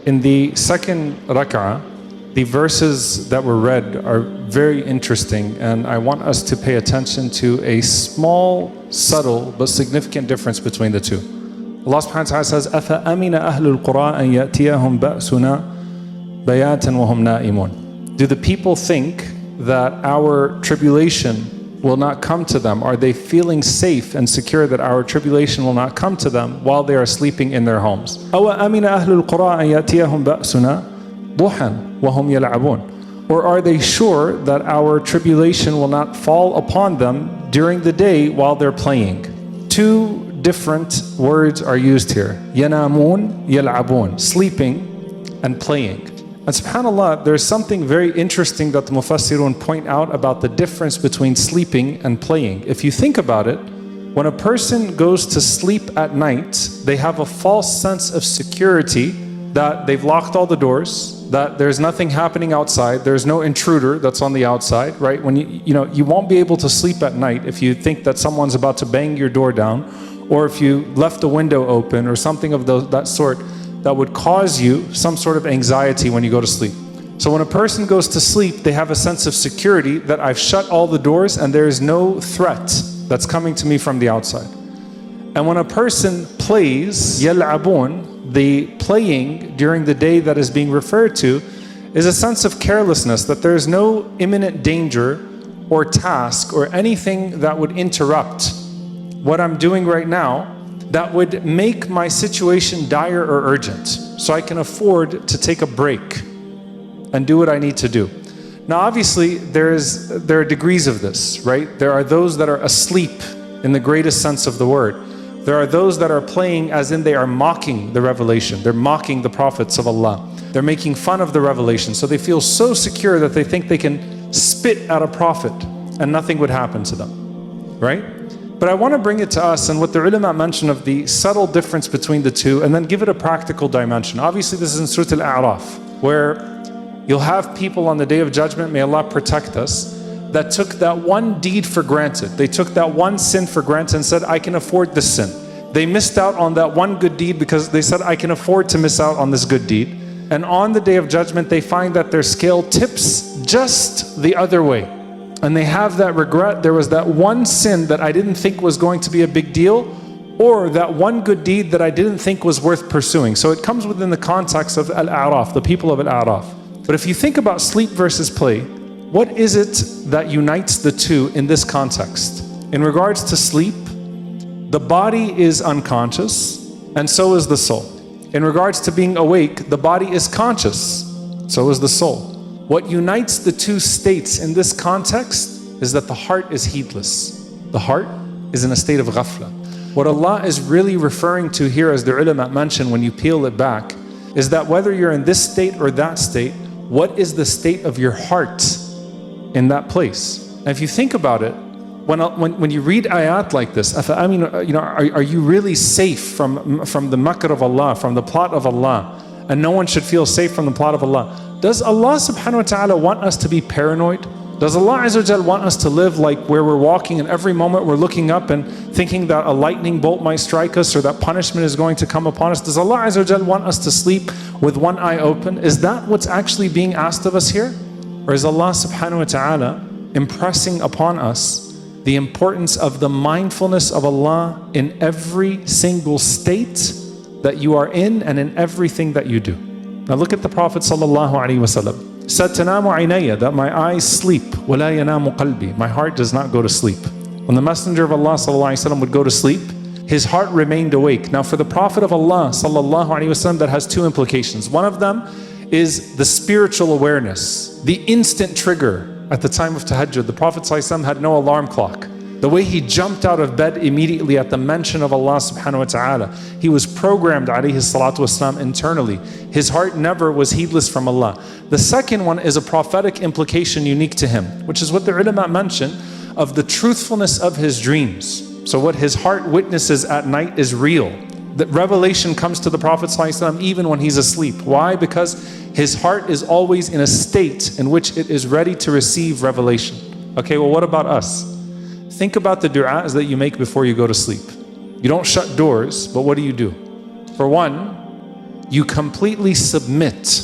In the second rak'ah, the verses that were read are very interesting, and I want us to pay attention to a small, subtle, but significant difference between the two. Allah subhanahu wa ta'ala says, أَفَأَمِنَ أَهْلُ الْقُرَىٰ أَن يَأْتِيَهُمْ بَأْسُنَا بَيَاتًا وَهُمْ نَائِمُونَ. Do the people think that our tribulation will not come to them? Are they feeling safe and secure that our tribulation will not come to them while they are sleeping in their homes? أَوَ أَمِنَ أَهْلُ الْقُرَىٰ أَن يَأْتِيَهُمْ بَأْسُنَا ضُحًى وَهُمْ يَلْعَبُونَ. Or are they sure that our tribulation will not fall upon them during the day while they're playing? Two different words are used here. يَنَامُونَ يَلْعَبُونَ, sleeping and playing. And subhanAllah, there's something very interesting that the Mufassirun point out about the difference between sleeping and playing. If you think about it, when a person goes to sleep at night, they have a false sense of security that they've locked all the doors, that there's nothing happening outside, there's no intruder that's on the outside, right? When you won't be able to sleep at night if you think that someone's about to bang your door down, or if you left a window open or something of that sort, that would cause you some sort of anxiety when you go to sleep. So when a person goes to sleep, they have a sense of security that I've shut all the doors and there is no threat that's coming to me from the outside. And when a person plays, يَلْعَبُونَ, the playing during the day that is being referred to is a sense of carelessness, that there is no imminent danger or task or anything that would interrupt what I'm doing right now that would make my situation dire or urgent, so I can afford to take a break and do what I need to do. Now obviously there are degrees of this, right? There are those that are asleep in the greatest sense of the word. There are those that are playing as in they are mocking the revelation. They're mocking the prophets of Allah. They're making fun of the revelation. So they feel so secure that they think they can spit at a prophet and nothing would happen to them, right? But I want to bring it to us and what the ulama mention of the subtle difference between the two, and then give it a practical dimension. Obviously this is in Surah Al-A'raf, where you'll have people on the Day of Judgment, may Allah protect us, that took that one deed for granted. They took that one sin for granted and said, I can afford this sin. They missed out on that one good deed because they said, I can afford to miss out on this good deed. And on the Day of Judgment, they find that their scale tips just the other way. And they have that regret. There was that one sin that I didn't think was going to be a big deal, or that one good deed that I didn't think was worth pursuing. So it comes within the context of Al-A'raf, the people of Al-A'raf. But if you think about sleep versus play, what is it that unites the two in this context? In regards to sleep, the body is unconscious, and so is the soul. In regards to being awake, the body is conscious, so is the soul. What unites the two states in this context is that the heart is heedless. The heart is in a state of ghafla. What Allah is really referring to here, as the ulama mentioned when you peel it back, is that whether you're in this state or that state, what is the state of your heart in that place? And if you think about it, when you read ayat like this, are you really safe from the makr of Allah, from the plot of Allah? And no one should feel safe from the plot of Allah. Does Allah subhanahu wa ta'ala want us to be paranoid? Does Allah Azza wa Jal want us to live like where we're walking and every moment we're looking up and thinking that a lightning bolt might strike us or that punishment is going to come upon us? Does Allah Azza wa Jal want us to sleep with one eye open? Is that what's actually being asked of us here? Or is Allah subhanahu wa ta'ala impressing upon us the importance of the mindfulness of Allah in every single state that you are in and in everything that you do? Now look at the Prophet sallallahu alaihi wasallam. Said, "Tanamu aynaya," that my eyes sleep. "Wala yanamu qalbi," my heart does not go to sleep. When the Messenger of Allah sallallahu alaihi wasallam would go to sleep, his heart remained awake. Now for the Prophet of Allah sallallahu alaihi wasallam, that has two implications. One of them is the spiritual awareness, the instant trigger. At the time of tahajjud, the Prophet sallallahu alaihi wasallam had no alarm clock. The way he jumped out of bed immediately at the mention of Allah subhanahu wa ta'ala, he was programmed alayhi salatu wasalam internally. His heart never was heedless from Allah. The second one is a prophetic implication unique to him, which is what the ulama mention of the truthfulness of his dreams. So what his heart witnesses at night is real. That revelation comes to the Prophet ﷺ even when he's asleep. Why? Because his heart is always in a state in which it is ready to receive revelation. Okay, well what about us? Think about the du'as that you make before you go to sleep. You don't shut doors, but what do? For one, you completely submit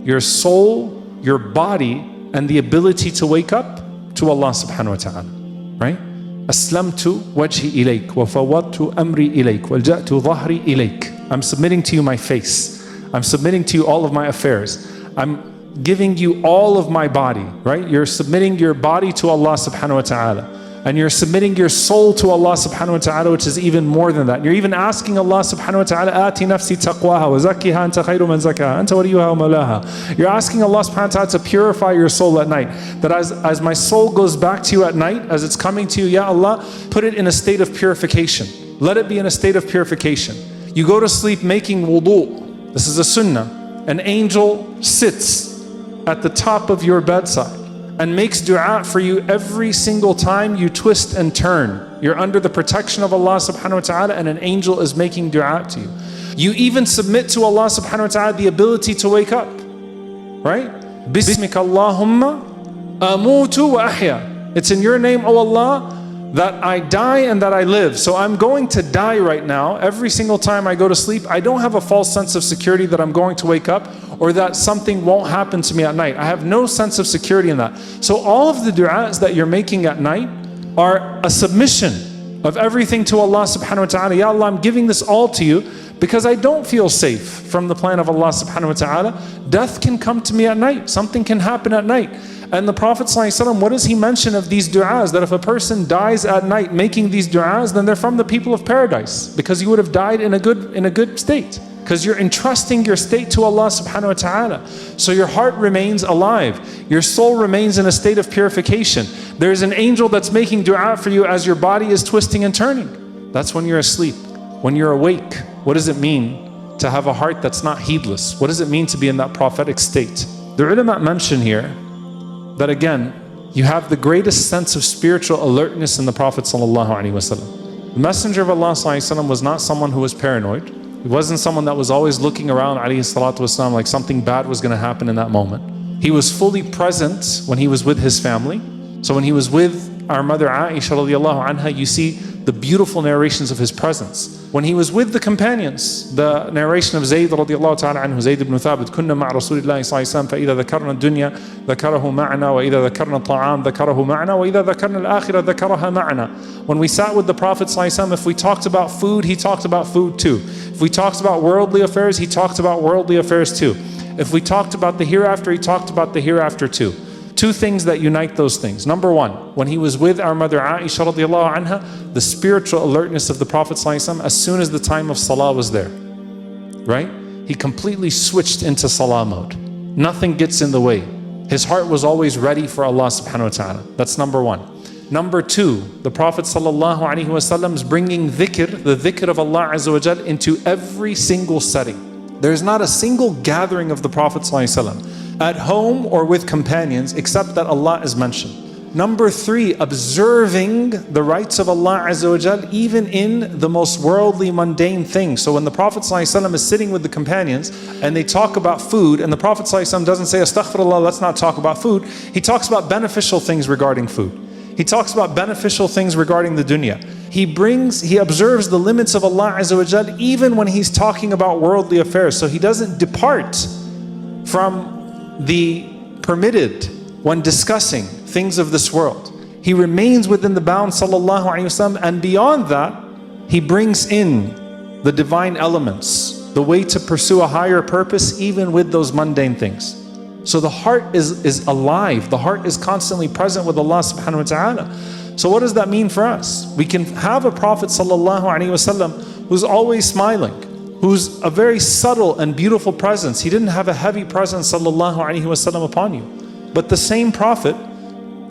your soul, your body, and the ability to wake up to Allah subhanahu wa ta'ala, right? Aslamtu wajhi ilayk wa fawwadtu amri ilayk wa alja'tu dhahri ilayk. I'm submitting to you my face. I'm submitting to you all of my affairs. I'm giving you all of my body, right? You're submitting your body to Allah subhanahu wa ta'ala. And you're submitting your soul to Allah subhanahu wa ta'ala, which is even more than that. You're even asking Allah subhanahu wa ta'ala, Ati nafsi taqwaha wa zakkiha anta khayru man zakkaha anta waliyuha wa mawlaha. You're asking Allah subhanahu wa ta'ala to purify your soul at night. That as my soul goes back to you at night, as it's coming to you, Ya Allah, put it in a state of purification. Let it be in a state of purification. You go to sleep making wudu. This is a sunnah. An angel sits at the top of your bedside and makes dua for you every single time you twist and turn. You're under the protection of Allah subhanahu wa ta'ala, and an angel is making dua to you. You even submit to Allah subhanahu wa ta'ala the ability to wake up, right? Bismika Allahumma amutu wa ahya. It's in your name, O Allah, that I die and that I live. So I'm going to die right now. Every single time I go to sleep, I don't have a false sense of security that I'm going to wake up or that something won't happen to me at night. I have no sense of security in that. So all of the du'as that you're making at night are a submission of everything to Allah subhanahu wa ta'ala. Ya Allah, I'm giving this all to you because I don't feel safe from the plan of Allah subhanahu wa ta'ala. Death can come to me at night. Something can happen at night. And the Prophet ﷺ, what does he mention of these du'as? That if a person dies at night making these du'as, then they're from the people of paradise, because you would have died in a good state. Because you're entrusting your state to Allah subhanahu wa ta'ala. So your heart remains alive. Your soul remains in a state of purification. There's an angel that's making dua for you as your body is twisting and turning. That's when you're asleep. When you're awake, what does it mean to have a heart that's not heedless? What does it mean to be in that prophetic state? The ulama mention here that again, you have the greatest sense of spiritual alertness in the Prophet ﷺ. The Messenger of Allah ﷺ was not someone who was paranoid. He wasn't someone that was always looking around ﷺ like something bad was going to happen in that moment. He was fully present when he was with his family. So when he was with our mother Aisha radiallahu anha, you see the beautiful narrations of his presence. When he was with the companions, the narration of Zayd radiallahu ta'ala anhu, Zayd ibn Thabit, كنا مع رسول الله صلى الله عليه وسلم فإذا ذكرنا الدنيا ذكره معنا وإذا ذكرنا الطعام ذكره معنا وإذا ذكرنا الآخرة ذكرها معنا. When we sat with the Prophet صلى الله عليه وسلم, if we talked about food, he talked about food too. If we talked about worldly affairs, he talked about worldly affairs too. If we talked about the hereafter, he talked about the hereafter too. Two things that unite those things. Number one, when he was with our mother Aisha radiallahu anha, the spiritual alertness of the Prophet ﷺ, as soon as the time of salah was there, right? He completely switched into salah mode. Nothing gets in the way. His heart was always ready for Allah subhanahu wa ta'ala. That's number one. Number two, the Prophet ﷺ is bringing dhikr, the dhikr of Allah Azza wa Jal, into every single setting. There's not a single gathering of the Prophet ﷺ at home or with companions except that Allah is mentioned. Number three, observing the rights of Allah Azza wa Jal even in the most worldly, mundane things. So when the Prophet ﷺ is sitting with the companions and they talk about food, and the Prophet ﷺ doesn't say, Astaghfirullah, let's not talk about food. He talks about beneficial things regarding food. He talks about beneficial things regarding the dunya. He observes the limits of Allah Azza wa Jal even when he's talking about worldly affairs. So he doesn't depart from the permitted when discussing things of this world. He remains within the bounds sallallahu alaihi wasallam, and beyond that, he brings in the divine elements, the way to pursue a higher purpose even with those mundane things. So the heart is alive, the heart is constantly present with Allah subhanahu wa ta'ala. So what does that mean for us? We can have a Prophet sallallahu alaihi wasallam who's always smiling, who's a very subtle and beautiful presence. He didn't have a heavy presence sallallahu alaihi wasallam upon you. But the same Prophet,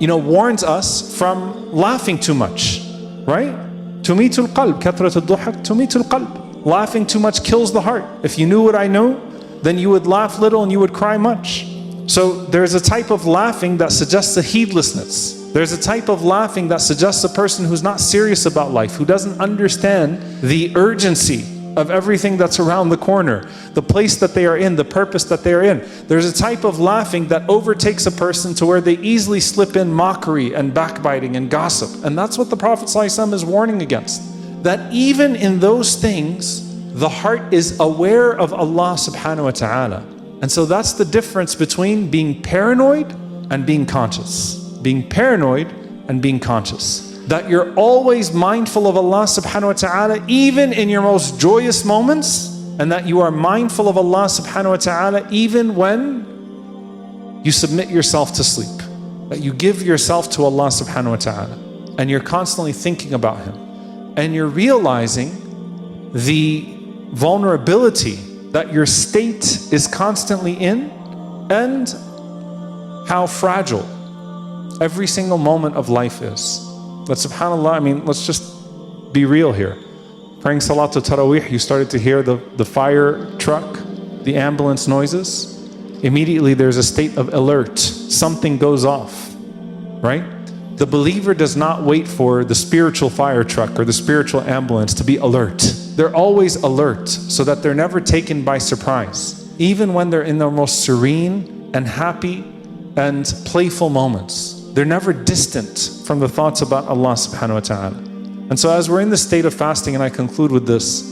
warns us from laughing too much, right? Tumitul qalb, kathratul duhak, tumitul qalb. Laughing too much kills the heart. If you knew what I knew, then you would laugh little and you would cry much. So there's a type of laughing that suggests a heedlessness. There's a type of laughing that suggests a person who's not serious about life, who doesn't understand the urgency of everything that's around the corner, the place that they are in, the purpose that they are in. There's a type of laughing that overtakes a person to where they easily slip in mockery and backbiting and gossip. And that's what the Prophet ﷺ is warning against. That even in those things the heart is aware of Allah subhanahu wa ta'ala. And so that's the difference between being paranoid and being conscious. Being paranoid and being conscious. That you're always mindful of Allah subhanahu wa ta'ala even in your most joyous moments, and that you are mindful of Allah subhanahu wa ta'ala even when you submit yourself to sleep. That you give yourself to Allah subhanahu wa ta'ala and you're constantly thinking about Him. And you're realizing the vulnerability that your state is constantly in and how fragile every single moment of life is. But subhanAllah, I mean, let's just be real here. Praying Salatul Taraweeh, you started to hear the fire truck, the ambulance noises. Immediately there's a state of alert. Something goes off, right? The believer does not wait for the spiritual fire truck or the spiritual ambulance to be alert. They're always alert so that they're never taken by surprise. Even when they're in their most serene and happy and playful moments. They're never distant from the thoughts about Allah subhanahu wa ta'ala. And so as we're in the state of fasting, and I conclude with this,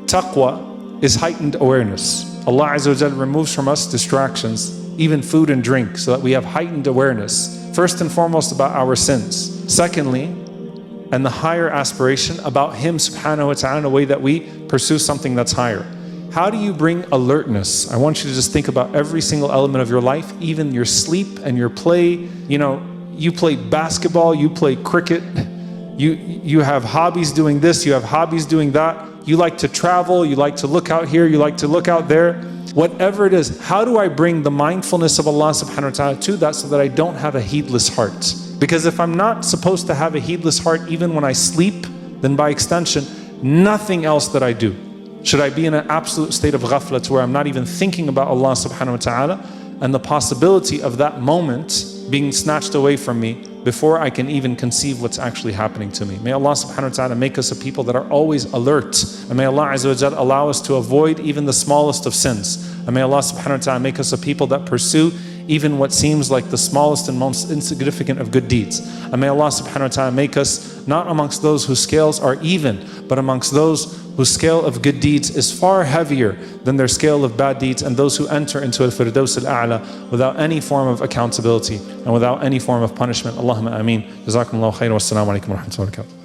taqwa is heightened awareness. Allah Azza wa Jal removes from us distractions, even food and drink, so that we have heightened awareness. First and foremost about our sins. Secondly, and the higher aspiration about Him subhanahu wa ta'ala in a way that we pursue something that's higher. How do you bring alertness? I want you to just think about every single element of your life, even your sleep and your play. You know, you play basketball, you play cricket, you have hobbies doing this, you have hobbies doing that. You like to travel, you like to look out here, you like to look out there. Whatever it is, how do I bring the mindfulness of Allah subhanahu wa ta'ala to that so that I don't have a heedless heart? Because if I'm not supposed to have a heedless heart even when I sleep, then by extension, nothing else that I do. Should I be in an absolute state of ghafla to where I'm not even thinking about Allah subhanahu wa ta'ala and the possibility of that moment being snatched away from me before I can even conceive what's actually happening to me. May Allah subhanahu wa ta'ala make us a people that are always alert. And may Allah Azza wa Jal allow us to avoid even the smallest of sins. And may Allah subhanahu wa ta'ala make us a people that pursue even what seems like the smallest and most insignificant of good deeds. And may Allah subhanahu wa ta'ala make us not amongst those whose scales are even, but amongst those whose scale of good deeds is far heavier than their scale of bad deeds, and those who enter into al-Firdaus al-A'la without any form of accountability and without any form of punishment. Allahumma ameen. Jazakumullahu khairan. Wassalamu alaikum wa rahmatullahi wa barakatuh.